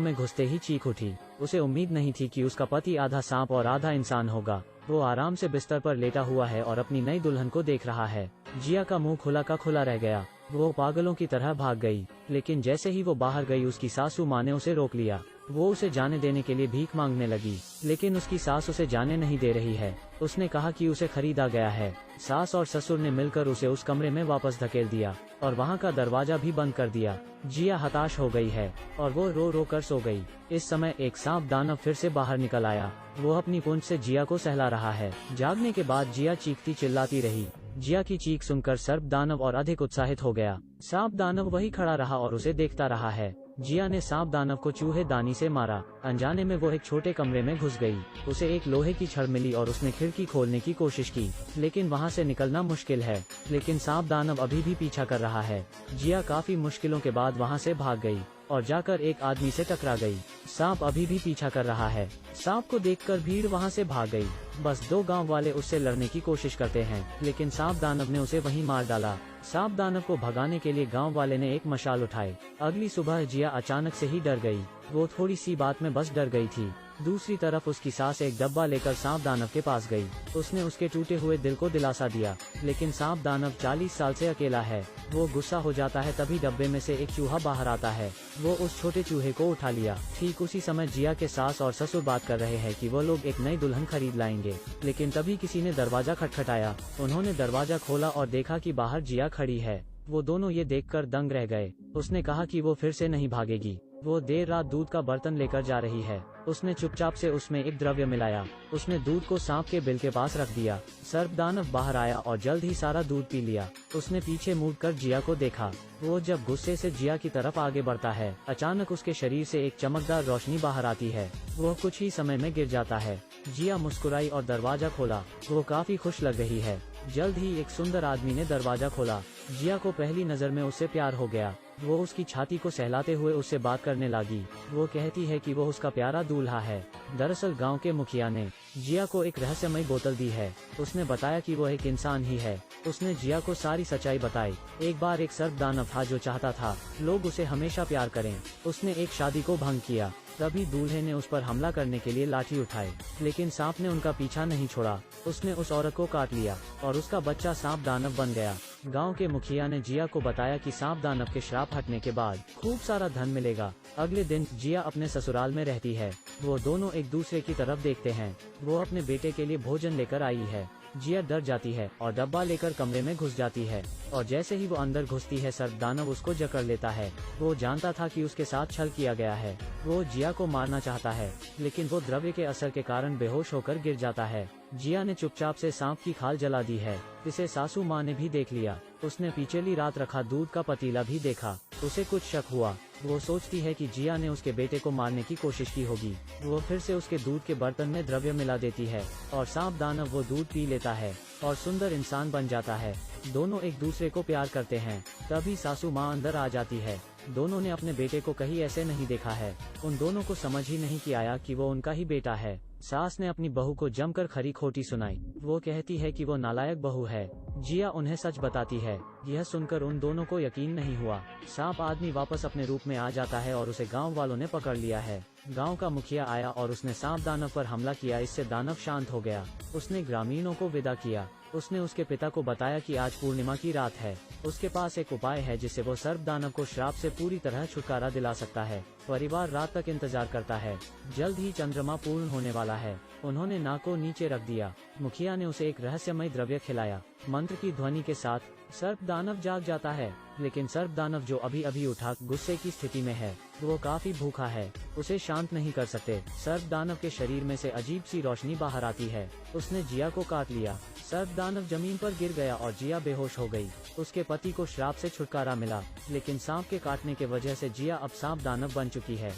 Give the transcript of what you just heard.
में घुसते ही चीख उठी। उसे उम्मीद नहीं थी कि उसका पति आधा सांप और आधा इंसान होगा। वो आराम से बिस्तर पर लेटा हुआ है और अपनी नई दुल्हन को देख रहा है। जिया का मुंह खुला का खुला रह गया। वो पागलों की तरह भाग गई, लेकिन जैसे ही वो बाहर गई उसकी सासू माँ ने उसे रोक लिया। वो उसे जाने देने के लिए भीख मांगने लगी, लेकिन उसकी सास उसे जाने नहीं दे रही है। उसने कहा कि उसे खरीदा गया है। सास और ससुर ने मिलकर उसे उस कमरे में वापस धकेल दिया और वहाँ का दरवाजा भी बंद कर दिया। जिया हताश हो गई है और वो रो रो कर सो गई। इस समय एक सांप दानव फिर से बाहर निकल आया। वो अपनी पूंछ से जिया को सहला रहा है। जागने के बाद जिया चीखती चिल्लाती रही। जिया की चीख सुनकर सर्प दानव और अधिक उत्साहित हो गया। सांप दानव वही खड़ा रहा और उसे देखता रहा है। जिया ने सांप दानव को चूहे दानी से मारा। अनजाने में वो एक छोटे कमरे में घुस गई। उसे एक लोहे की छड़ मिली और उसने खिड़की खोलने की कोशिश की, लेकिन वहाँ से निकलना मुश्किल है। लेकिन सांप दानव अभी भी पीछा कर रहा है। जिया काफी मुश्किलों के बाद वहाँ से भाग गई और जाकर एक आदमी से टकरा गई। सांप अभी भी पीछा कर रहा है। सांप को देखकर भीड़ वहाँ से भाग गई। बस 2 गांव वाले उससे लड़ने की कोशिश करते हैं, लेकिन सांप दानव ने उसे वहीं मार डाला। सांप दानव को भगाने के लिए गांव वाले ने एक मशाल उठाई। अगली सुबह जिया अचानक से ही डर गई। वो थोड़ी सी बात में बस डर गई थी। दूसरी तरफ उसकी सास एक डब्बा लेकर सांप दानव के पास गई। उसने उसके टूटे हुए दिल को दिलासा दिया, लेकिन सांप दानव 40 साल से अकेला है। वो गुस्सा हो जाता है, तभी डब्बे में से एक चूहा बाहर आता है। वो उस छोटे चूहे को उठा लिया। ठीक उसी समय जिया के सास और ससुर बात कर रहे हैं कि वो लोग एक नई दुल्हन खरीद लाएंगे, लेकिन तभी किसी ने दरवाजा खटखटाया। उन्होंने दरवाजा खोला और देखा कि बाहर जिया खड़ी है। वो दोनों ये देखकर दंग रह गए। उसने कहा कि वो फिर से नहीं भागेगी। वो देर रात दूध का बर्तन लेकर जा रही है। उसने चुपचाप से उसमें एक द्रव्य मिलाया। उसने दूध को सांप के बिल के पास रख दिया। सर्प दानव बाहर आया और जल्द ही सारा दूध पी लिया। उसने पीछे मुड़कर जिया को देखा। वो जब गुस्से से जिया की तरफ आगे बढ़ता है, अचानक उसके शरीर से एक चमकदार रोशनी बाहर आती है। वह कुछ ही समय में गिर जाता है। जिया मुस्कुराई और दरवाजा खोला। वो काफी खुश लग रही है। जल्द ही एक सुंदर आदमी ने दरवाजा खोला। जिया को पहली नजर में उससे प्यार हो गया। वो उसकी छाती को सहलाते हुए उससे बात करने लगी। वो कहती है कि वो उसका प्यारा दूल्हा है। दरअसल गांव के मुखिया ने जिया को एक रहस्यमय बोतल दी है। उसने बताया कि वो एक इंसान ही है। उसने जिया को सारी सच्चाई बताई। एक बार एक सर्प दानव था जो चाहता था लोग उसे हमेशा प्यार करें। उसने एक शादी को भंग किया। तभी दूल्हे ने उस पर हमला करने के लिए लाठी उठाई, लेकिन सांप ने उनका पीछा नहीं छोड़ा। उसने उस औरत को काट लिया और उसका बच्चा सांप दानव बन गया। गांव के मुखिया ने जिया को बताया कि सांप दानव के श्राप हटने के बाद खूब सारा धन मिलेगा। अगले दिन जिया अपने ससुराल में रहती है। वो दोनों एक दूसरे की तरफ देखते हैं। वो अपने बेटे के लिए भोजन लेकर आई है। जिया डर जाती है और डब्बा लेकर कमरे में घुस जाती है, और जैसे ही वो अंदर घुसती है सर्प दानव उसको जकड़ लेता है। वो जानता था कि उसके साथ छल किया गया है। वो जिया को मारना चाहता है, लेकिन वो द्रव्य के असर के कारण बेहोश होकर गिर जाता है। जिया ने चुपचाप से सांप की खाल जला दी है। इसे सासू माँ ने भी देख लिया। उसने पिछली रात रखा दूध का पतीला भी देखा। उसे कुछ शक हुआ। वो सोचती है कि जिया ने उसके बेटे को मारने की कोशिश की होगी। वो फिर से उसके दूध के बर्तन में द्रव्य मिला देती है और सांप दानव वो दूध पी लेता है और सुंदर इंसान बन जाता है। दोनों एक दूसरे को प्यार करते हैं। तभी सासू माँ अंदर आ जाती है। दोनों ने अपने बेटे को कहीं ऐसे नहीं देखा है। उन दोनों को समझ ही नहीं आया कि वो उनका ही बेटा है। सास ने अपनी बहू को जमकर खरी खोटी सुनाई। वो कहती है कि वो नालायक बहू है। जिया उन्हें सच बताती है। यह सुनकर उन दोनों को यकीन नहीं हुआ। सांप आदमी वापस अपने रूप में आ जाता है और उसे गांव वालों ने पकड़ लिया है। गांव का मुखिया आया और उसने सांप दानव पर हमला किया। इससे दानव शांत हो गया। उसने ग्रामीणों को विदा किया। उसने उसके पिता को बताया कि आज पूर्णिमा की रात है। उसके पास एक उपाय है जिससे वो सर्प दानव को श्राप से पूरी तरह छुटकारा दिला सकता है। परिवार रात तक इंतजार करता है। जल्द ही चंद्रमा पूर्ण होने वाला है। उन्होंने नाक को नीचे रख दिया। मुखिया ने उसे एक रहस्यमय द्रव्य खिलाया। मंत्र की ध्वनि के साथ सर्प दानव जाग जाता है, लेकिन सर्प दानव जो अभी अभी उठा गुस्से की स्थिति में है, वो काफी भूखा है। उसे शांत नहीं कर सकते। सर्प दानव के शरीर में से अजीब सी रोशनी बाहर आती है। उसने जिया को काट लिया। सर्प दानव जमीन पर गिर गया और जिया बेहोश हो गई। उसके पति को श्राप से छुटकारा मिला, लेकिन सांप के काटने के वजह से जिया अब सांप दानव बन चुकी है।